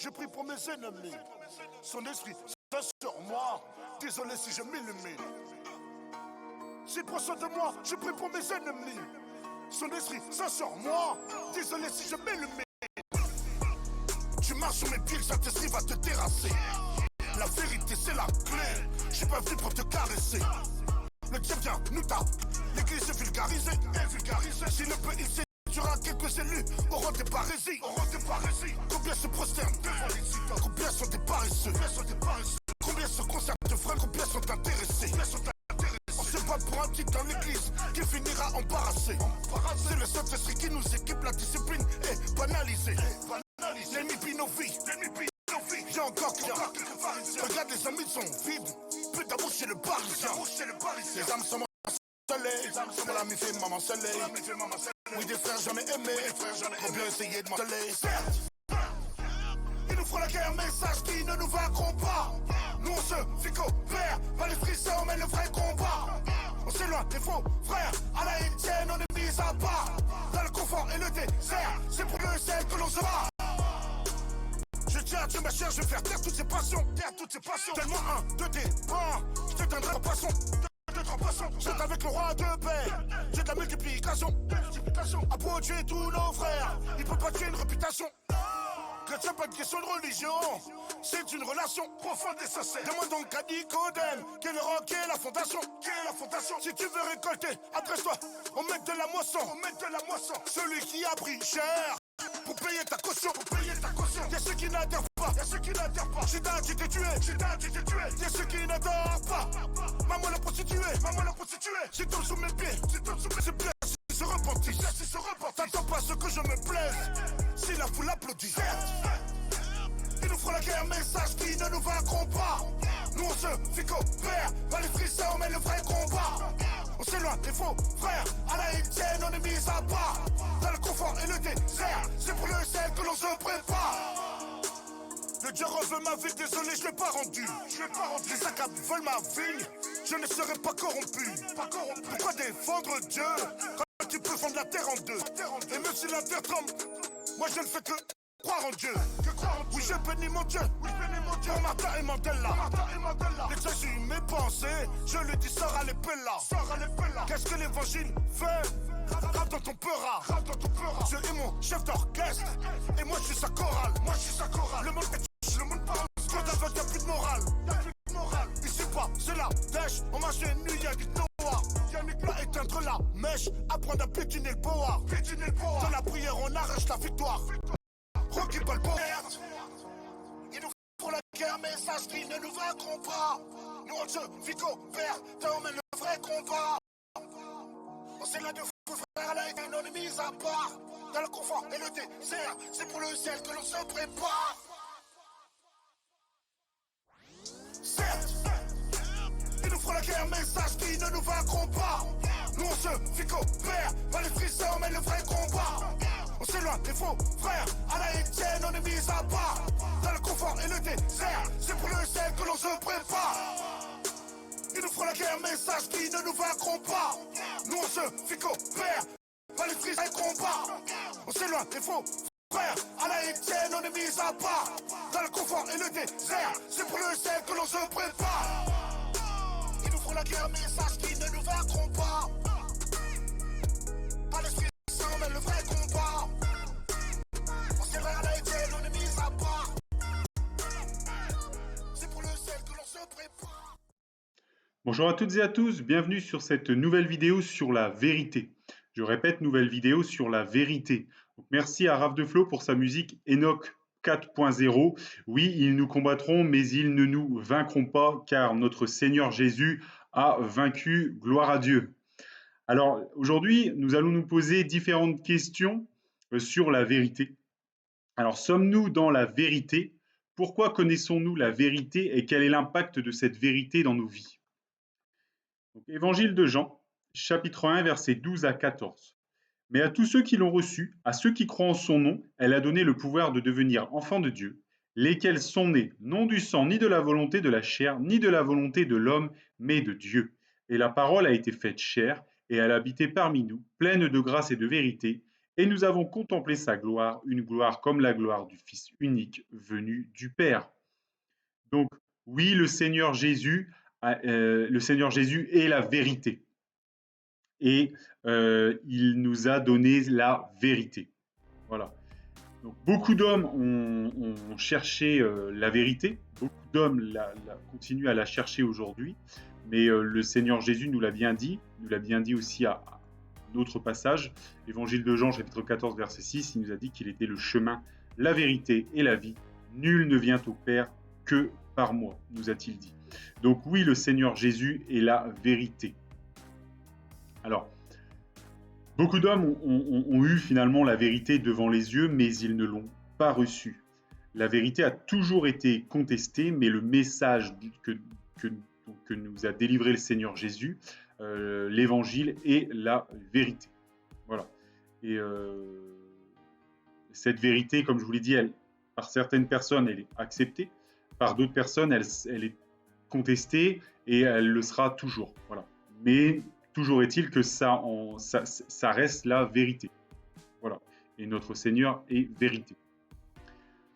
je prie pour mes ennemis. Son esprit s'est sur moi. Désolé si je m'illumine. S'il prend soin de moi, je prie pour mes ennemis. Son esprit s'est sur moi. Désolé si je m'illumine. Tu marches sur mes pieds, le Saint-Esprit va te terrasser. La vérité c'est la clé. Je suis pas venu pour te caresser. Le diable vient nous tape. L'église est vulgarisée, Si le peu il séduira quelques élus, auront des parésies, Combien se prosternent devant les idoles? Combien sont des paresseux? Combien se concernent de frères? Combien sont intéressés? On se bat pour un titre dans l'église qui finira embarrassé. C'est le Saint-Esprit qui nous équipe, la discipline est banalisée. L'ennemi pille nos vies, Viens encore qu'il y a. Regarde les amis sont vides. Plus d'amour chez le parisien. Les âmes sont soleil. Mon ami fait maman soleil. Oui, des frères jamais aimés. Combien essayer de m'ensoleiller? Certes, ils nous feront la guerre, message qui ne nous vaincront pas. Nous on se fait qu'opère, pas les frissons mais le vrai combat. On s'éloigne des faux frères, à la Étienne on est mis à part. Dans le confort et le désert, c'est pour le sel que l'on se bat. Je tiens à Dieu ma chère, je vais faire taire toutes ces passions. Tellement un de tes bras, je te donnerai en poisson. Je suis avec le roi de paix, j'ai de la multiplication. À beau tuer tous nos frères, il peut pas tuer une réputation. Chrétien, pas de question de religion, c'est une relation profonde et sincère. Demande donc à Nicodème, quel roc est la fondation? Si tu veux récolter, adresse-toi au maître de la moisson. Celui qui a pris cher pour payer ta caution. Y'a ceux qui n'adhèrent pas. Judas, tu t'es tué. Y'a ceux qui n'adorent pas. Maman la prostituée. Si tombe sous mes pieds, c'est bien si se repentit. T'attends pas ce que je me plaise. Si la foule applaudit. Ils nous feront la guerre, message qui ne nous vaincront pas. Nous on se fait qu'opère, pas les frissons mais le vrai combat. On s'éloigne des faux frères, à la Étienne on est mis à part. Dans le confort et le désert, c'est pour le sel que l'on se prépare. Le Dieu veut ma vie, désolé je l'ai pas rendu. Les accables veulent ma vigne, je ne serai pas corrompu. Pourquoi défendre Dieu quand tu peux fendre la terre en deux? Et même si la terre tremble, moi je ne fais que croire en Dieu. Oui je bénis mon Dieu, pour Martha et Mandela. L'exagère mes pensées, je le dis sors à l'épée. Qu'est-ce que l'évangile fait? Rap dans ton peura. Dieu est mon chef d'orchestre et moi je suis sa chorale. Le monde est le monde parle. Quand t'as y'a plus de morale. Ici pas, c'est la dèche. On marche les nuits, y'a du noir. Pas éteindre la mèche, apprendre à pétiner le boa. Dans la prière on arrache la victoire. Rocky Balboa. Ils nous font la guerre, message qui ne nous vaincront pas. Nous on se vit vert, on mène le vrai combat. On s'est là de fou frère, là et on est mis à part. Dans le confort et le désert, c'est pour le ciel que l'on se prépare. Certes, ils nous feront la guerre, message qui ne nous vaincront pas. Nous on se vit qu'opère, pas les frissons mais le vrai combat. On s'éloigne des faux frères, à la Étienne on est mis à part. Dans le confort et le désert, c'est pour le sel que l'on se prépare. Ils nous feront la guerre, message qui ne nous vaincront pas. Nous on se fait qu'opère, pas les frissons et combat. On s'éloigne des faux frères, à la Étienne on est mis à part. Dans le confort et le désert, c'est pour le sel que l'on se prépare. Ils nous feront la guerre, message qui ne nous vaincront pas. Pas les frissons mais le vrai combat. On s'éloigne à la Étienne on est mis à part. C'est pour le sel que l'on se prépare. Bonjour à toutes et à tous, bienvenue sur cette nouvelle vidéo sur la vérité. Je répète, nouvelle vidéo sur la vérité. Donc, merci à Raph de Flo pour sa musique Enoch 4.0. Oui, ils nous combattront, mais ils ne nous vaincront pas, car notre Seigneur Jésus a vaincu, gloire à Dieu. Alors, aujourd'hui, nous allons nous poser différentes questions sur la vérité. Alors, sommes-nous dans la vérité? Pourquoi connaissons-nous la vérité et quel est l'impact de cette vérité dans nos vies? Donc, Évangile de Jean, chapitre 1, versets 12 à 14. Mais à tous ceux qui l'ont reçu, à ceux qui croient en son nom, elle a donné le pouvoir de devenir enfants de Dieu, lesquels sont nés non du sang, ni de la volonté de la chair, ni de la volonté de l'homme, mais de Dieu. Et la parole a été faite chair, et elle a habité parmi nous, pleine de grâce et de vérité, Et nous avons contemplé sa gloire, une gloire comme la gloire du Fils unique venu du Père. Donc, oui, le Seigneur Jésus est la vérité. Et il nous a donné la vérité. Voilà. Donc, beaucoup d'hommes ont cherché la vérité. Beaucoup d'hommes continuent à la chercher aujourd'hui. Mais le Seigneur Jésus nous l'a bien dit. Nous l'a bien dit aussi à d'autres passages. Évangile de Jean, chapitre 14, verset 6, il nous a dit qu'il était le chemin, la vérité et la vie. Nul ne vient au Père que par moi, nous a-t-il dit. Donc oui, le Seigneur Jésus est la vérité. Alors, beaucoup d'hommes ont eu finalement la vérité devant les yeux, mais ils ne l'ont pas reçue. La vérité a toujours été contestée, mais le message que nous a délivré le Seigneur Jésus, l'évangile est la vérité. Voilà. Et cette vérité, comme je vous l'ai dit, par certaines personnes, elle est acceptée. Par d'autres personnes, elle est contestée et elle le sera toujours. Voilà. Mais toujours est-il que ça reste la vérité. Voilà. Et notre Seigneur est vérité.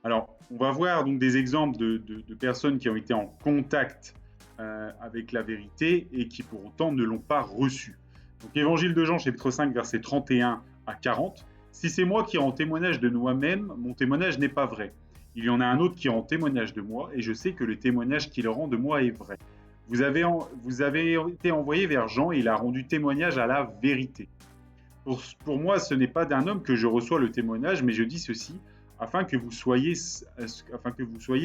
Alors, on va voir donc des exemples de personnes qui ont été en contact avec la vérité et qui pour autant ne l'ont pas reçue. Donc, Évangile de Jean, chapitre 5, versets 31 à 40. Si c'est moi qui rends témoignage de moi-même, mon témoignage n'est pas vrai. Il y en a un autre qui rend témoignage de moi, et je sais que le témoignage qu'il rend de moi est vrai. Vous avez été envoyé vers Jean, et il a rendu témoignage à la vérité. Pour moi, ce n'est pas d'un homme que je reçois le témoignage, mais je dis ceci, afin que vous soyez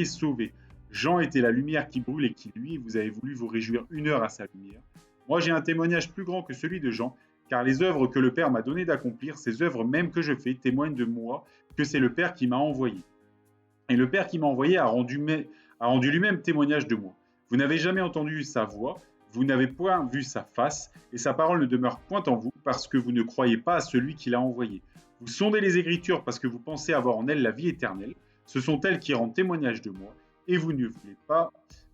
sauvés. Jean était la lumière qui brûle et qui luit, vous avez voulu vous réjouir 1 heure à sa lumière. Moi, j'ai un témoignage plus grand que celui de Jean, car les œuvres que le Père m'a donné d'accomplir, ces œuvres même que je fais, témoignent de moi que c'est le Père qui m'a envoyé. Et le Père qui m'a envoyé a rendu lui-même témoignage de moi. Vous n'avez jamais entendu sa voix, vous n'avez point vu sa face, et sa parole ne demeure point en vous, parce que vous ne croyez pas à celui qui l'a envoyé. Vous sondez les Écritures parce que vous pensez avoir en elles la vie éternelle. Ce sont elles qui rendent témoignage de moi, et vous ne voulez pas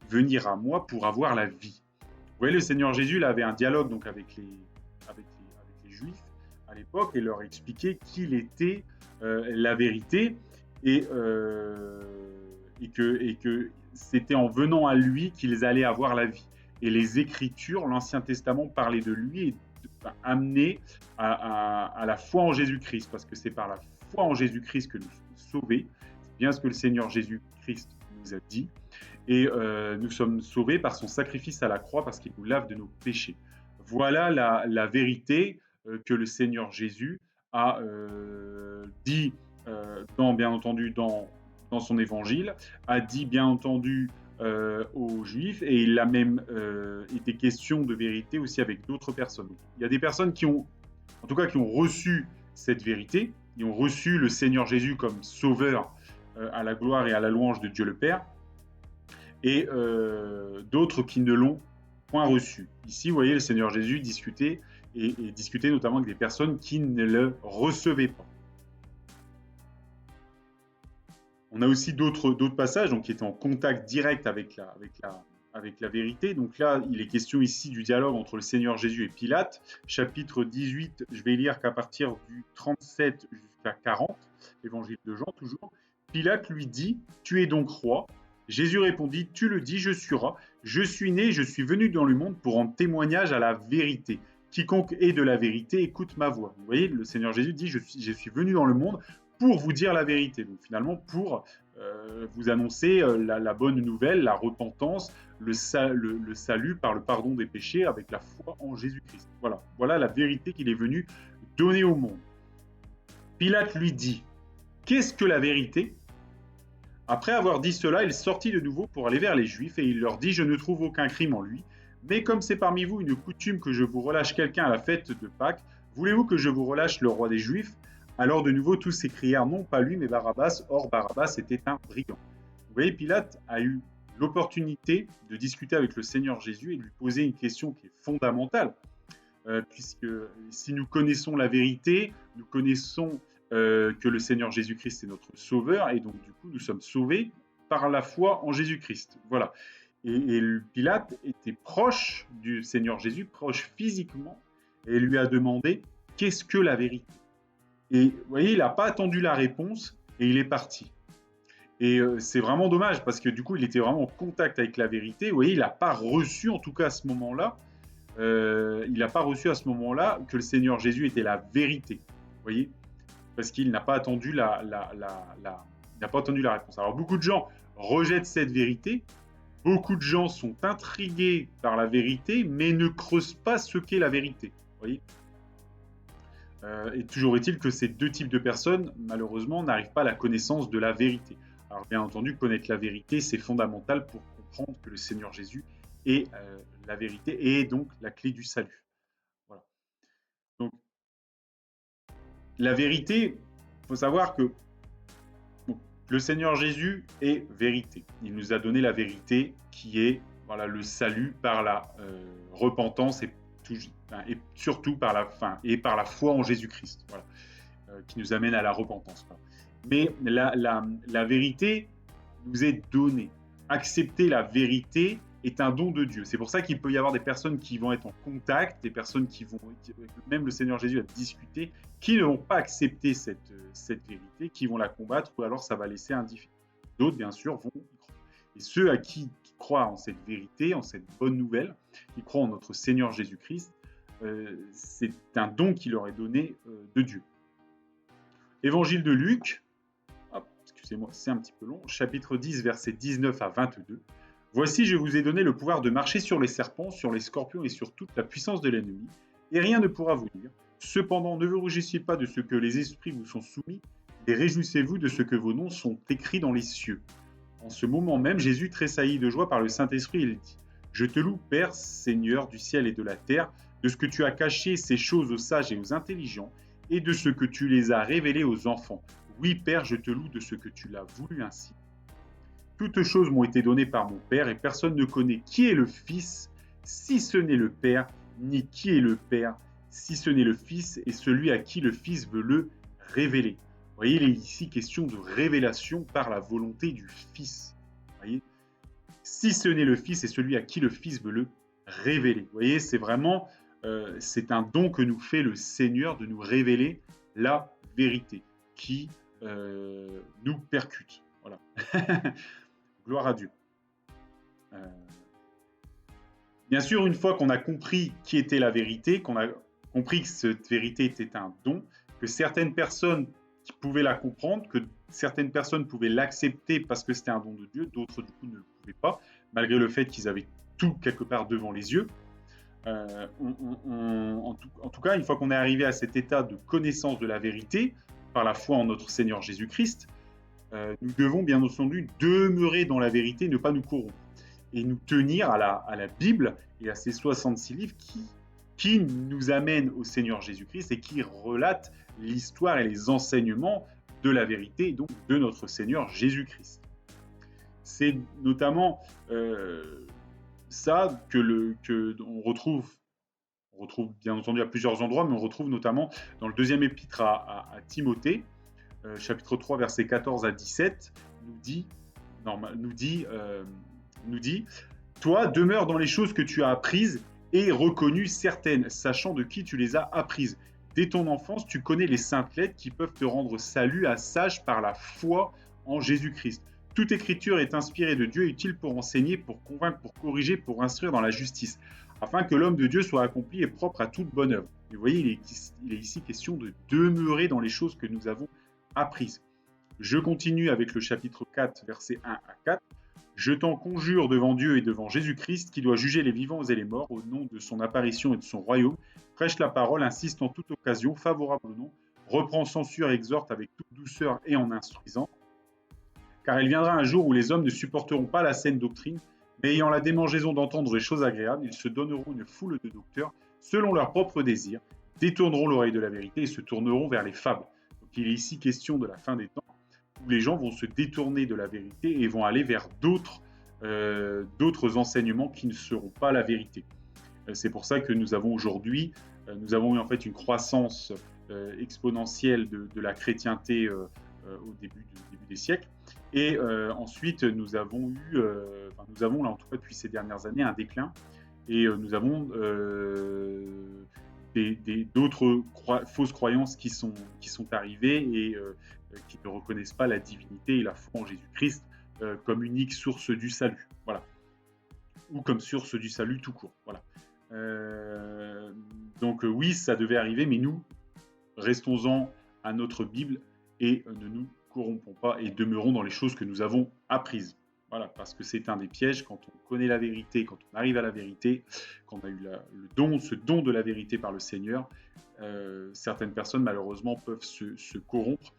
venir à moi pour avoir la vie. Vous voyez, le Seigneur Jésus là, avait un dialogue donc, avec les Juifs à l'époque et leur expliquait qu'il était la vérité et que c'était en venant à lui qu'ils allaient avoir la vie. Et les Écritures, l'Ancien Testament parlait de lui et amener à la foi en Jésus-Christ, parce que c'est par la foi en Jésus-Christ que nous sommes sauvés. C'est bien ce que le Seigneur Jésus-Christ nous a dit. Et nous sommes sauvés par son sacrifice à la croix, parce qu'il nous lave de nos péchés. Voilà la vérité que le Seigneur Jésus a dit, bien entendu, dans son évangile, a dit bien entendu aux Juifs, et il a même été question de vérité aussi avec d'autres personnes. Il y a des personnes qui ont reçu cette vérité, qui ont reçu le Seigneur Jésus comme sauveur à la gloire et à la louange de Dieu le Père, et d'autres qui ne l'ont point reçu. Ici, vous voyez le Seigneur Jésus discuter, et discuter notamment avec des personnes qui ne le recevaient pas. On a aussi d'autres passages donc, qui étaient en contact direct avec la vérité. Donc là, il est question ici du dialogue entre le Seigneur Jésus et Pilate. Chapitre 18, je vais lire qu'à partir du 37 jusqu'à 40, Évangile de Jean toujours. Pilate lui dit, « Tu es donc roi ?» Jésus répondit, « Tu le dis, je suis roi. Je suis né, je suis venu dans le monde pour rendre témoignage à la vérité. Quiconque est de la vérité, écoute ma voix. » Vous voyez, le Seigneur Jésus dit, je suis venu dans le monde pour vous dire la vérité. Donc finalement, pour vous annoncer la bonne nouvelle, la repentance, le salut par le pardon des péchés avec la foi en Jésus-Christ. Voilà la vérité qu'il est venu donner au monde. Pilate lui dit, « Qu'est-ce que la vérité ?» Après avoir dit cela, il sortit de nouveau pour aller vers les Juifs, et il leur dit, « Je ne trouve aucun crime en lui, mais comme c'est parmi vous une coutume que je vous relâche quelqu'un à la fête de Pâques, voulez-vous que je vous relâche le roi des Juifs ?» Alors de nouveau, tous s'écrièrent, non pas lui, mais Barabbas. Or, Barabbas était un brigand. Vous voyez, Pilate a eu l'opportunité de discuter avec le Seigneur Jésus et de lui poser une question qui est fondamentale. Puisque si nous connaissons la vérité, nous connaissons que le Seigneur Jésus-Christ est notre sauveur, et donc du coup, nous sommes sauvés par la foi en Jésus-Christ. Voilà. Et Pilate était proche du Seigneur Jésus, proche physiquement, et lui a demandé, qu'est-ce que la vérité ? Et vous voyez, il n'a pas attendu la réponse et il est parti. Et c'est vraiment dommage parce que du coup, il était vraiment en contact avec la vérité. Vous voyez, il n'a pas reçu, en tout cas à ce moment-là, il n'a pas reçu à ce moment-là que le Seigneur Jésus était la vérité. Vous voyez, parce qu'il n'a pas attendu il n'a pas attendu la réponse. Alors beaucoup de gens rejettent cette vérité. Beaucoup de gens sont intrigués par la vérité, mais ne creusent pas ce qu'est la vérité. Vous voyez. Et toujours est-il que ces deux types de personnes, malheureusement, n'arrivent pas à la connaissance de la vérité. Alors bien entendu, connaître la vérité, c'est fondamental pour comprendre que le Seigneur Jésus est la vérité et donc la clé du salut. Voilà. Donc, la vérité, il faut savoir que bon, le Seigneur Jésus est vérité. Il nous a donné la vérité qui est voilà, le salut par la repentance et surtout par la foi en Jésus-Christ, voilà, qui nous amène à la repentance. Mais la vérité nous est donnée. Accepter la vérité est un don de Dieu. C'est pour ça qu'il peut y avoir des personnes qui vont être en contact, des personnes même le Seigneur Jésus a discuté, qui ne vont pas accepter cette vérité, qui vont la combattre, ou alors ça va laisser indifférent. D'autres, bien sûr, vont y croire. Et ceux à qui croient en cette vérité, en cette bonne nouvelle, qui croient en notre Seigneur Jésus-Christ, c'est un don qui leur est donné de Dieu. Évangile de Luc, excusez-moi, c'est un petit peu long, chapitre 10, versets 19 à 22. « Voici, je vous ai donné le pouvoir de marcher sur les serpents, sur les scorpions et sur toute la puissance de l'ennemi, et rien ne pourra vous nuire. Cependant, ne vous réjouissez pas de ce que les esprits vous sont soumis, et réjouissez-vous de ce que vos noms sont écrits dans les cieux. » En ce moment même, Jésus tressaillit de joie par le Saint-Esprit et il dit « Je te loue, Père, Seigneur du ciel et de la terre, de ce que tu as caché ces choses aux sages et aux intelligents, et de ce que tu les as révélées aux enfants. Oui, Père, je te loue de ce que tu l'as voulu ainsi. Toutes choses m'ont été données par mon Père, et personne ne connaît qui est le Fils, si ce n'est le Père, ni qui est le Père, si ce n'est le Fils, et celui à qui le Fils veut le révéler. » Vous voyez, il est ici question de révélation par la volonté du Fils. Vous voyez, si ce n'est le Fils, et celui à qui le Fils veut le révéler. Vous voyez, c'est vraiment, c'est un don que nous fait le Seigneur de nous révéler la vérité qui nous percute. Voilà. Gloire à Dieu. Bien sûr, une fois qu'on a compris qui était la vérité, qu'on a compris que cette vérité était un don, que certaines personnes qui pouvaient la comprendre, que certaines personnes pouvaient l'accepter parce que c'était un don de Dieu, d'autres du coup ne le pouvaient pas, malgré le fait qu'ils avaient tout quelque part devant les yeux. En tout cas, une fois qu'on est arrivé à cet état de connaissance de la vérité, par la foi en notre Seigneur Jésus-Christ, nous devons bien entendu demeurer dans la vérité, ne pas nous corrompre, et nous tenir à la Bible et à ces 66 livres qui nous amènent au Seigneur Jésus-Christ et qui relatent l'histoire et les enseignements de la vérité, donc de notre Seigneur Jésus-Christ. C'est notamment ça on retrouve bien entendu à plusieurs endroits, mais on retrouve notamment dans le deuxième épître à Timothée, chapitre 3, versets 14 à 17, nous dit « Toi, demeure dans les choses que tu as apprises et reconnues certaines, sachant de qui tu les as apprises. Dès ton enfance, tu connais les saintes lettres qui peuvent te rendre salut à sage par la foi en Jésus-Christ. Toute écriture est inspirée de Dieu, utile pour enseigner, pour convaincre, pour corriger, pour instruire dans la justice, afin que l'homme de Dieu soit accompli et propre à toute bonne œuvre. » Et vous voyez, il est ici question de demeurer dans les choses que nous avons apprises. Je continue avec le chapitre 4, versets 1 à 4. « Je t'en conjure devant Dieu et devant Jésus-Christ, qui doit juger les vivants et les morts, au nom de son apparition et de son royaume. Prêche la parole, insiste en toute occasion, favorable ou non, reprend, censure et exhorte avec toute douceur et en instruisant. Car il viendra un jour où les hommes ne supporteront pas la saine doctrine, mais ayant la démangeaison d'entendre des choses agréables, ils se donneront une foule de docteurs, selon leurs propres désirs, détourneront l'oreille de la vérité et se tourneront vers les fables. » Donc il est ici question de la fin des temps, où les gens vont se détourner de la vérité et vont aller vers d'autres enseignements qui ne seront pas la vérité. C'est pour ça que nous avons aujourd'hui, eu en fait une croissance exponentielle de la chrétienté au début des siècles. Et ensuite, nous avons là, en tout cas depuis ces dernières années, un déclin. Et nous avons d'autres fausses croyances qui sont arrivées et qui ne reconnaissent pas la divinité et la foi en Jésus-Christ comme unique source du salut, voilà, ou comme source du salut tout court, voilà. Donc oui, ça devait arriver, mais nous, restons-en à notre Bible et ne nous corrompons pas et demeurons dans les choses que nous avons apprises. Voilà, parce que c'est un des pièges quand on connaît la vérité, quand on arrive à la vérité, quand on a eu ce don de la vérité par le Seigneur, certaines personnes malheureusement peuvent se corrompre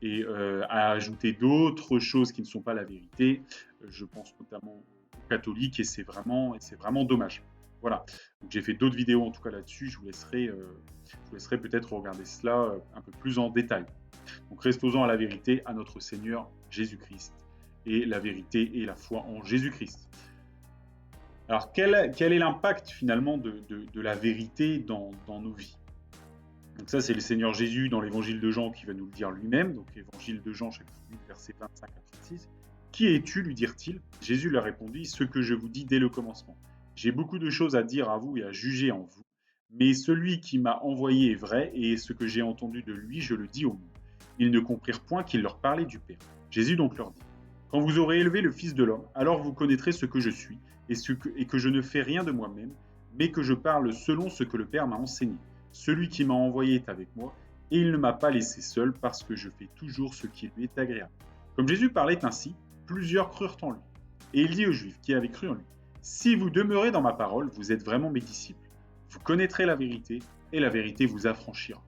et à ajouter d'autres choses qui ne sont pas la vérité. Je pense notamment aux catholiques et c'est vraiment dommage. Voilà, donc j'ai fait d'autres vidéos en tout cas là-dessus, je vous laisserai peut-être regarder cela un peu plus en détail. Donc restons-en à la vérité, à notre Seigneur Jésus-Christ. Et la vérité et la foi en Jésus-Christ. Alors, quel est l'impact finalement de la vérité dans nos vies? Donc ça, c'est le Seigneur Jésus dans l'évangile de Jean qui va nous le dire lui-même. Donc évangile de Jean, chapitre 8, versets 25 à 36. « Qui es-tu » lui dirent-ils. Jésus leur répondit « Ce que je vous dis dès le commencement. J'ai beaucoup de choses à dire à vous et à juger en vous. Mais celui qui m'a envoyé est vrai, et ce que j'ai entendu de lui, je le dis au monde. Ils ne comprirent point qu'il leur parlait du Père. Jésus donc leur dit: quand vous aurez élevé le Fils de l'homme, alors vous connaîtrez ce que je suis, et que je ne fais rien de moi-même, mais que je parle selon ce que le Père m'a enseigné. Celui qui m'a envoyé est avec moi, et il ne m'a pas laissé seul, parce que je fais toujours ce qui lui est agréable. » Comme Jésus parlait ainsi, plusieurs crurent en lui. Et il dit aux Juifs qui avaient cru en lui: si vous demeurez dans ma parole, vous êtes vraiment mes disciples. Vous connaîtrez la vérité, et la vérité vous affranchira.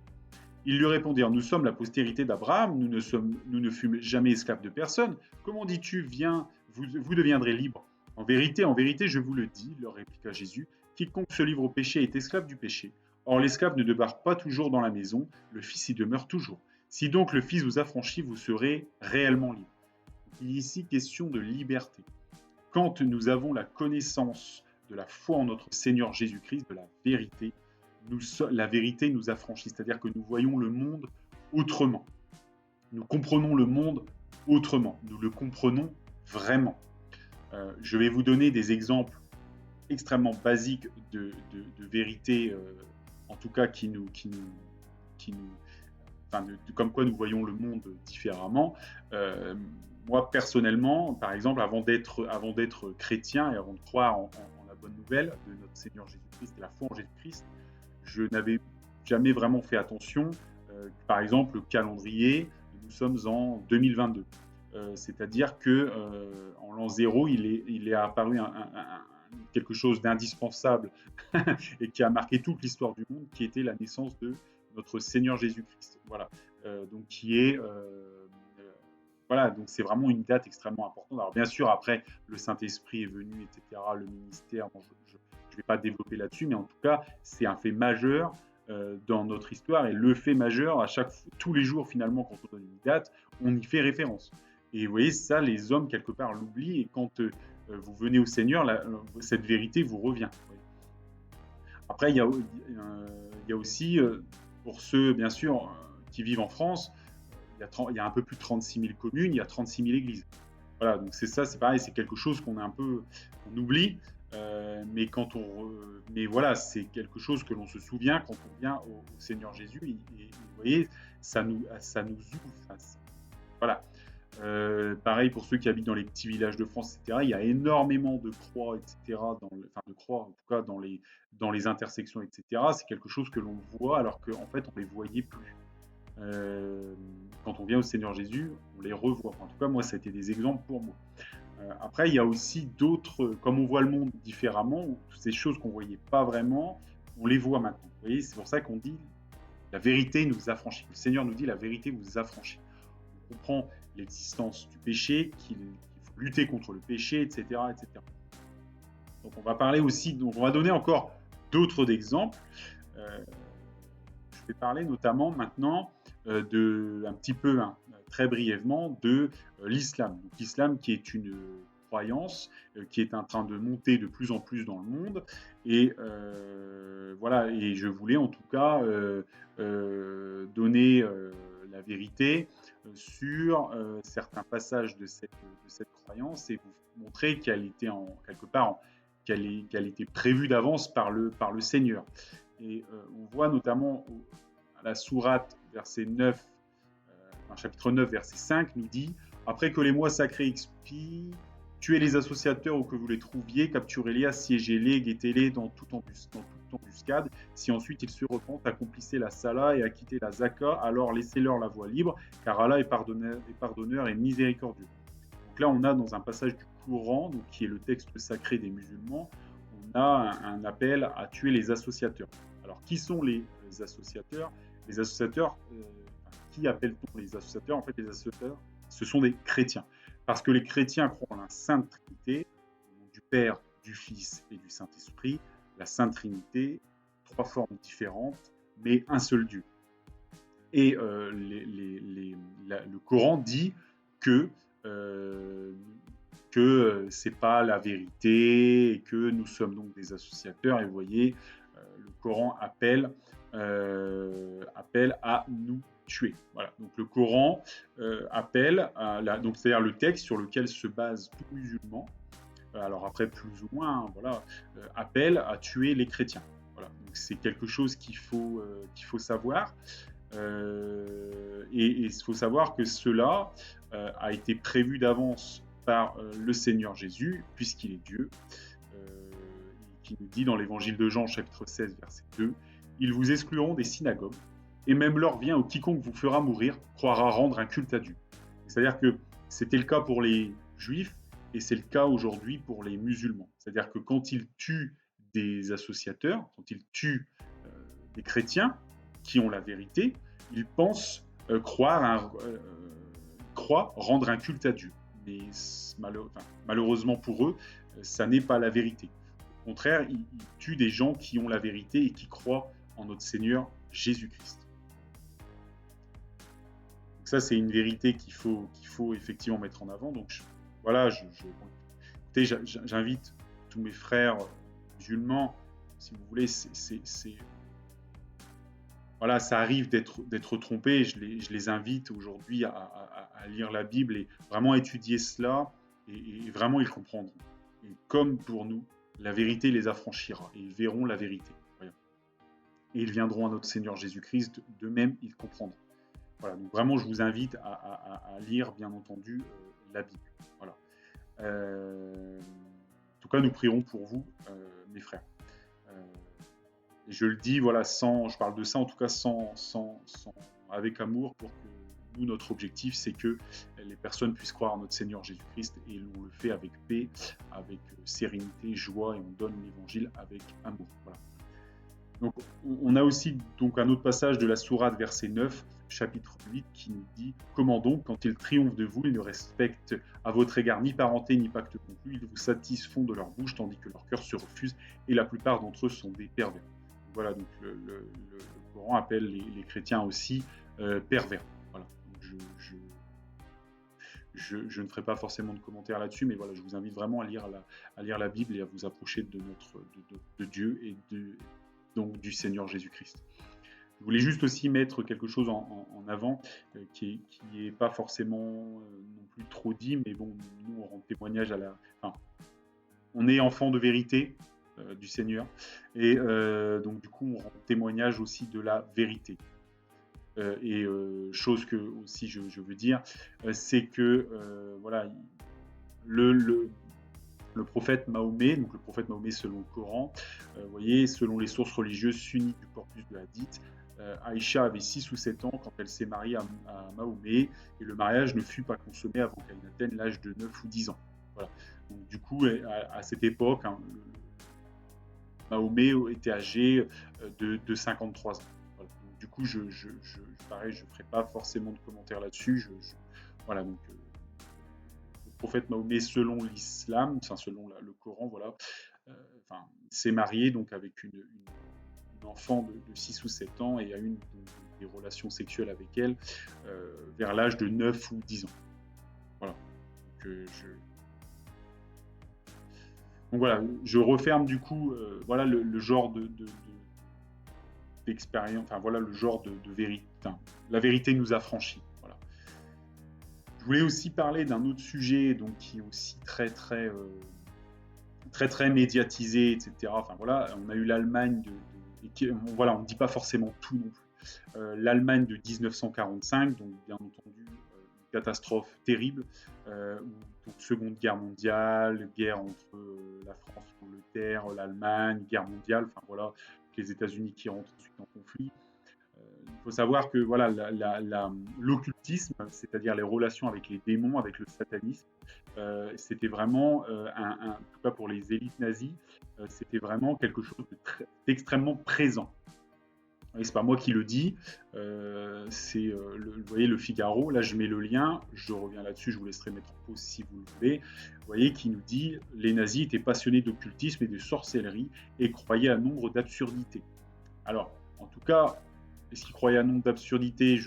Ils lui répondirent: nous sommes la postérité d'Abraham, nous ne fûmes jamais esclaves de personne. Comment dis-tu, viens, vous deviendrez libres? En vérité, je vous le dis, leur répliqua Jésus, quiconque se livre au péché est esclave du péché. Or l'esclave ne demeure pas toujours dans la maison, le Fils y demeure toujours. Si donc le Fils vous affranchit, vous serez réellement libres. Il est ici question de liberté. Quand nous avons la connaissance de la foi en notre Seigneur Jésus-Christ, de la vérité, la vérité nous affranchit, c'est-à-dire que nous voyons le monde autrement. Nous comprenons le monde autrement. Nous le comprenons vraiment. Je vais vous donner des exemples extrêmement basiques de vérité, en tout cas comme quoi nous voyons le monde différemment. Moi, personnellement, par exemple, avant d'être chrétien et avant de croire en la bonne nouvelle de notre Seigneur Jésus-Christ et la foi en Jésus-Christ, je n'avais jamais vraiment fait attention. Par exemple, le calendrier, nous sommes en 2022. C'est-à-dire qu'en l'an 0, il est apparu quelque chose d'indispensable et qui a marqué toute l'histoire du monde, qui était la naissance de notre Seigneur Jésus-Christ. Voilà. Donc voilà, donc c'est vraiment une date extrêmement importante. Alors bien sûr, après, le Saint-Esprit est venu, etc., le ministère, bon, je ne vais pas développer là-dessus, mais en tout cas, c'est un fait majeur dans notre histoire, et le fait majeur, tous les jours, finalement, quand on donne une date, on y fait référence. Et vous voyez, ça, les hommes, quelque part, l'oublient, et quand vous venez au Seigneur, cette vérité vous revient. Après, il y a aussi, pour ceux, bien sûr, qui vivent en France, il y a un peu plus de 36 000 communes, il y a 36 000 églises. Voilà, donc c'est pareil, c'est quelque chose qu'on oublie, mais voilà, c'est quelque chose que l'on se souvient quand on vient au Seigneur Jésus, et vous voyez, ça nous ouvre. Voilà. Pareil pour ceux qui habitent dans les petits villages de France, etc. Il y a énormément de croix, etc. De croix, en tout cas dans les intersections, etc. C'est quelque chose que l'on voit alors qu'en fait on les voyait plus. Quand on vient au Seigneur Jésus, on les revoit. En tout cas, moi, ça a été des exemples pour moi. Après, il y a aussi d'autres, comme on voit le monde différemment, toutes ces choses qu'on ne voyait pas vraiment, on les voit maintenant. Vous voyez, c'est pour ça qu'on dit la vérité nous affranchit. Le Seigneur nous dit la vérité vous affranchit. On comprend l'existence du péché, qu'il faut lutter contre le péché, etc., etc. Donc, on va parler aussi, donc on va donner encore d'autres exemples. Je vais parler notamment maintenant très brièvement, de l'islam. Donc, l'islam qui est une croyance qui est en train de monter de plus en plus dans le monde. Et voilà, et je voulais en tout cas donner la vérité sur certains passages de cette croyance et vous montrer qu'elle était quelque part qu'elle était prévue d'avance par le Seigneur. Et on voit notamment à la sourate, verset 9, chapitre 9, verset 5, nous dit « Après que les mois sacrés expient, tuez les associateurs où que vous les trouviez, capturez-les, assiégez-les, guettez-les dans toute embuscade. Si ensuite ils se repentent, accomplissez la sala et acquittez la zaka, alors laissez-leur la voie libre, car Allah est pardonneur et miséricordieux. » Donc là, on a dans un passage du Coran, donc, qui est le texte sacré des musulmans, on a un appel à tuer les associateurs. Alors, qui sont les associateurs? Les associateurs, qui appelle-t-on les associateurs? En fait, les associateurs, ce sont des chrétiens. Parce que les chrétiens croient en la Sainte Trinité, au nom du Père, du Fils et du Saint-Esprit. La Sainte Trinité, 3 formes différentes, mais un seul Dieu. Et le Coran dit que c'est pas la vérité et que nous sommes donc des associateurs. Et vous voyez, le Coran appelle à nous tuer. Voilà. Donc le Coran appelle, donc c'est-à-dire le texte sur lequel se base tout musulman, alors après plus ou moins, voilà, appelle à tuer les chrétiens. Voilà. Donc c'est quelque chose qu'il faut savoir. Et il faut savoir que cela a été prévu d'avance par le Seigneur Jésus, puisqu'il est Dieu, qui nous dit dans l'évangile de Jean, chapitre 16, verset 2, « Ils vous excluront des synagogues, et même l'heure vient où quiconque vous fera mourir croira rendre un culte à Dieu. » C'est-à-dire que c'était le cas pour les Juifs, et c'est le cas aujourd'hui pour les musulmans. C'est-à-dire que quand ils tuent des associateurs, quand ils tuent des chrétiens qui ont la vérité, ils pensent croire rendre un culte à Dieu. Mais malheureusement pour eux, ça n'est pas la vérité. Au contraire, ils tuent des gens qui ont la vérité et qui croient en notre Seigneur Jésus-Christ. Donc ça, c'est une vérité qu'il faut effectivement mettre en avant. Donc voilà, écoutez, j'invite tous mes frères musulmans, si vous voulez, voilà, ça arrive d'être trompé. Je les invite aujourd'hui à lire la Bible et vraiment étudier cela, et vraiment ils comprendront. Et comme pour nous, la vérité les affranchira et ils verront la vérité. Voilà. Et ils viendront à notre Seigneur Jésus-Christ, de même ils comprendront. Voilà, donc vraiment je vous invite à lire, bien entendu, la Bible. Voilà. En tout cas, nous prierons pour vous, mes frères. Et je le dis, voilà, je parle de ça en tout cas avec amour, pour que nous, notre objectif, c'est que les personnes puissent croire en notre Seigneur Jésus-Christ, et on le fait avec paix, avec sérénité, joie, et on donne l'évangile avec amour. Voilà. Donc, on a aussi donc un autre passage de la sourate, verset 9, chapitre 8, qui nous dit « Comment donc, quand ils triomphent de vous, ils ne respectent à votre égard ni parenté ni pacte conclu, ils vous satisfont de leur bouche, tandis que leur cœur se refuse, et la plupart d'entre eux sont des pervers. » Voilà, donc le Coran appelle les chrétiens aussi pervers. Voilà. Donc je ne ferai pas forcément de commentaires là-dessus, mais voilà, je vous invite vraiment à lire la Bible et à vous approcher de Dieu et donc du Seigneur Jésus-Christ. Je voulais juste aussi mettre quelque chose en avant qui est pas forcément non plus trop dit, mais bon, nous on rend témoignage on est enfant de vérité du Seigneur, et donc du coup on rend témoignage aussi de la vérité. Chose que aussi je veux dire, c'est que voilà, le prophète Mahomet, donc le prophète Mahomet selon le Coran, vous voyez, selon les sources religieuses sunnites du corpus de Hadith, Aïcha avait 6 ou 7 ans quand elle s'est mariée à Mahomet, et le mariage ne fut pas consommé avant qu'elle n'atteigne l'âge de 9 ou 10 ans. Voilà. Donc du coup, à cette époque, Mahomet était âgé de 53 ans. Voilà. Donc, du coup, je ne ferai pas forcément de commentaires là-dessus. Voilà, donc le prophète Mahomet, selon l'islam, selon le Coran, voilà, s'est marié donc avec une enfant de 6 ou 7 ans et a eu des relations sexuelles avec elle vers l'âge de 9 ou 10 ans. Voilà. Donc voilà, je referme du coup voilà le genre d'expérience, voilà le genre de vérité. La vérité nous affranchit. Voilà. Je voulais aussi parler d'un autre sujet donc, qui est aussi très médiatisé, etc. Voilà, on a eu l'Allemagne voilà, on ne dit pas forcément tout non plus. L'Allemagne de 1945, donc bien entendu une catastrophe terrible, donc Seconde Guerre mondiale, guerre entre la France, l'Angleterre, l'Allemagne, guerre mondiale, enfin voilà, les États-Unis qui rentrent ensuite en conflit. Il faut savoir que voilà, l'occultisme, c'est-à-dire les relations avec les démons, avec le satanisme, c'était vraiment, en tout cas pour les élites nazies, c'était vraiment quelque chose d'extrêmement présent. Et c'est pas moi qui le dis, c'est vous voyez le Figaro, là je mets le lien, je reviens là-dessus, je vous laisserai mettre en pause si vous le voulez. Vous voyez qui nous dit les nazis étaient passionnés d'occultisme et de sorcellerie et croyaient à nombre d'absurdités. Alors, en tout cas, est-ce qu'ils croyaient à nombre d'absurdités?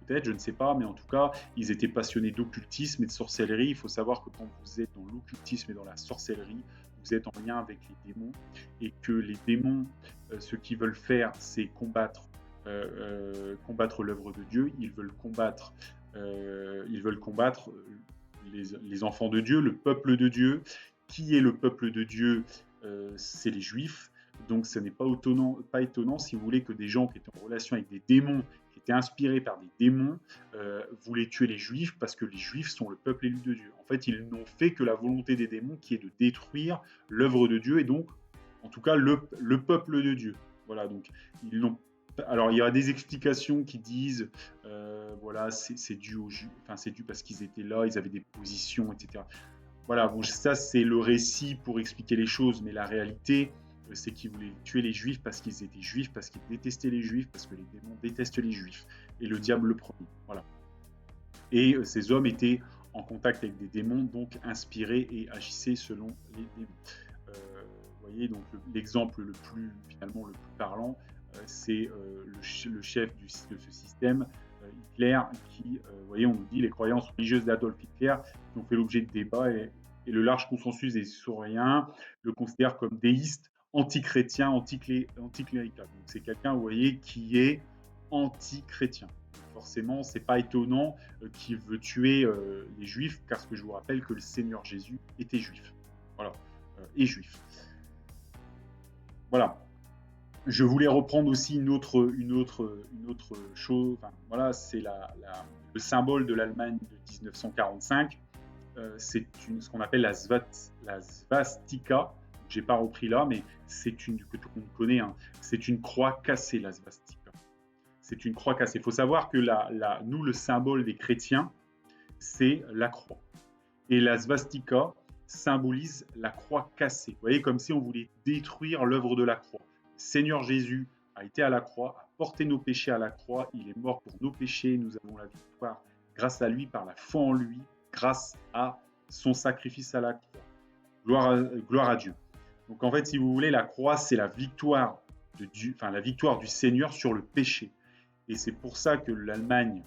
Peut-être, je ne sais pas, mais en tout cas, ils étaient passionnés d'occultisme et de sorcellerie. Il faut savoir que quand vous êtes dans l'occultisme et dans la sorcellerie, vous êtes en lien avec les démons et que les démons, ce qu'ils veulent faire, c'est combattre l'œuvre de Dieu. Ils veulent combattre les enfants de Dieu, le peuple de Dieu. Qui est le peuple de Dieu? C'est les Juifs. Donc, ce n'est pas étonnant, si vous voulez, que des gens qui étaient en relation avec des démons, qui étaient inspirés par des démons, voulaient tuer les Juifs parce que les Juifs sont le peuple élu de Dieu. En fait, ils n'ont fait que la volonté des démons qui est de détruire l'œuvre de Dieu et donc, en tout cas, le peuple de Dieu. Voilà, donc, ils n'ont. Alors, il y a des explications qui disent, voilà, c'est dû aux Juifs, enfin, c'est dû parce qu'ils étaient là, ils avaient des positions, etc. Voilà, bon, ça, c'est le récit pour expliquer les choses, mais la réalité, c'est qu'ils voulaient tuer les juifs parce qu'ils étaient juifs, parce qu'ils détestaient les juifs, parce que les démons détestent les juifs, et le diable le premier. Voilà. Et ces hommes étaient en contact avec des démons, donc inspirés et agissaient selon les démons. Vous voyez, donc l'exemple le plus parlant, c'est le chef de ce système, Hitler, qui, vous voyez, on nous dit les croyances religieuses d'Adolf Hitler qui ont fait l'objet de débats et le large consensus des historiens le considère comme déiste, anti-chrétien, anticlérical. Donc c'est quelqu'un, vous voyez, qui est anti-chrétien. Forcément, c'est pas étonnant qu'il veut tuer les Juifs, car ce que je vous rappelle que le Seigneur Jésus était juif. Voilà, et juif. Voilà. Je voulais reprendre aussi une autre chose. Enfin, voilà, c'est le symbole de l'Allemagne de 1945. C'est ce qu'on appelle la svastika. Je n'ai pas repris là, mais c'est une que tout le monde connaît. Hein. C'est une croix cassée, la svastika. C'est une croix cassée. Il faut savoir que nous, le symbole des chrétiens, c'est la croix. Et la svastika symbolise la croix cassée. Vous voyez, comme si on voulait détruire l'œuvre de la croix. Seigneur Jésus a été à la croix, a porté nos péchés à la croix, il est mort pour nos péchés, nous avons la victoire grâce à lui, par la foi en lui, grâce à son sacrifice à la croix. Gloire à Dieu. Donc en fait, si vous voulez, la croix, c'est la victoire de Dieu, enfin la victoire du Seigneur sur le péché. Et c'est pour ça que l'Allemagne,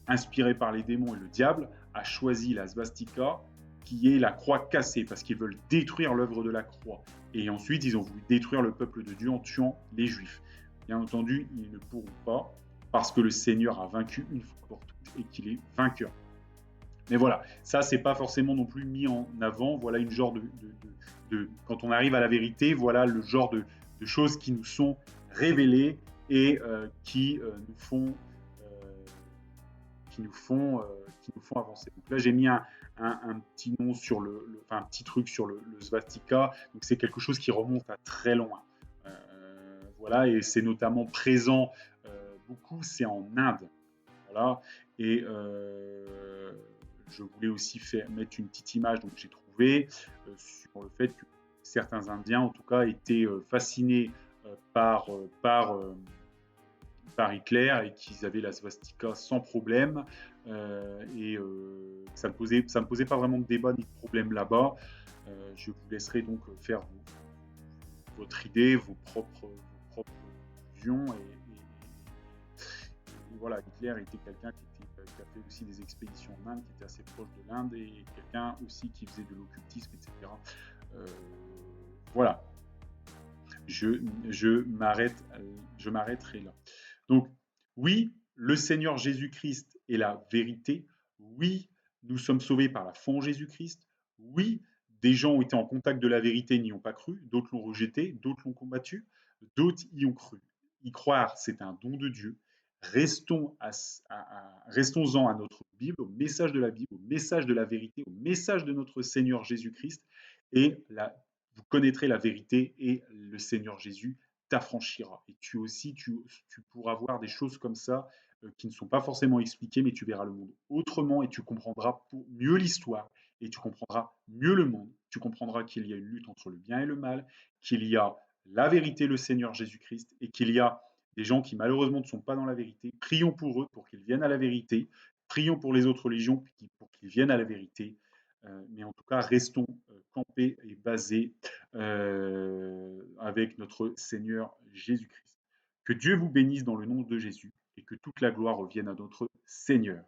inspirée par les démons et le diable, a choisi la svastika, qui est la croix cassée, parce qu'ils veulent détruire l'œuvre de la croix. Et ensuite, ils ont voulu détruire le peuple de Dieu en tuant les Juifs. Bien entendu, ils ne pourront pas, parce que le Seigneur a vaincu une fois pour toutes et qu'il est vainqueur. Mais voilà, ça, c'est pas forcément non plus mis en avant. Voilà une genre quand on arrive à la vérité, voilà le genre de choses qui nous sont révélées et qui nous font avancer. Donc là, j'ai mis un petit nom sur un petit truc sur le svastika. Donc c'est quelque chose qui remonte à très loin. Voilà, et c'est notamment présent beaucoup, c'est en Inde. Voilà, et je voulais aussi mettre une petite image, donc j'ai trouvé sur le fait que certains Indiens, en tout cas, étaient fascinés par Hitler et qu'ils avaient la svastika sans problème. Et ça ne posait pas vraiment de débat ni de problème là-bas. Je vous laisserai donc faire votre idée, vos propres conclusions. Et voilà, Hitler était quelqu'un qui a fait aussi des expéditions en Inde, qui était assez proche de l'Inde, et quelqu'un aussi qui faisait de l'occultisme, etc. Voilà. Je m'arrêterai là. Donc, oui, le Seigneur Jésus-Christ est la vérité. Oui, nous sommes sauvés par la foi en Jésus-Christ. Oui, des gens ont été en contact de la vérité et n'y ont pas cru. D'autres l'ont rejeté, d'autres l'ont combattu, d'autres y ont cru. y croire, c'est un don de Dieu. Restons-en à notre Bible, au message de la Bible, au message de la vérité, au message de notre Seigneur Jésus-Christ. Et vous connaîtrez la vérité et le Seigneur Jésus t'affranchira. Et tu aussi, tu pourras voir des choses comme ça qui ne sont pas forcément expliquées, mais tu verras le monde autrement et tu comprendras mieux l'histoire et tu comprendras mieux le monde. Tu comprendras qu'il y a une lutte entre le bien et le mal, qu'il y a la vérité, le Seigneur Jésus-Christ, et qu'il y a des gens qui malheureusement ne sont pas dans la vérité. Prions pour eux pour qu'ils viennent à la vérité. Prions pour les autres religions pour qu'ils viennent à la vérité. Mais en tout cas, restons campés et basés avec notre Seigneur Jésus-Christ. Que Dieu vous bénisse dans le nom de Jésus et que toute la gloire revienne à notre Seigneur.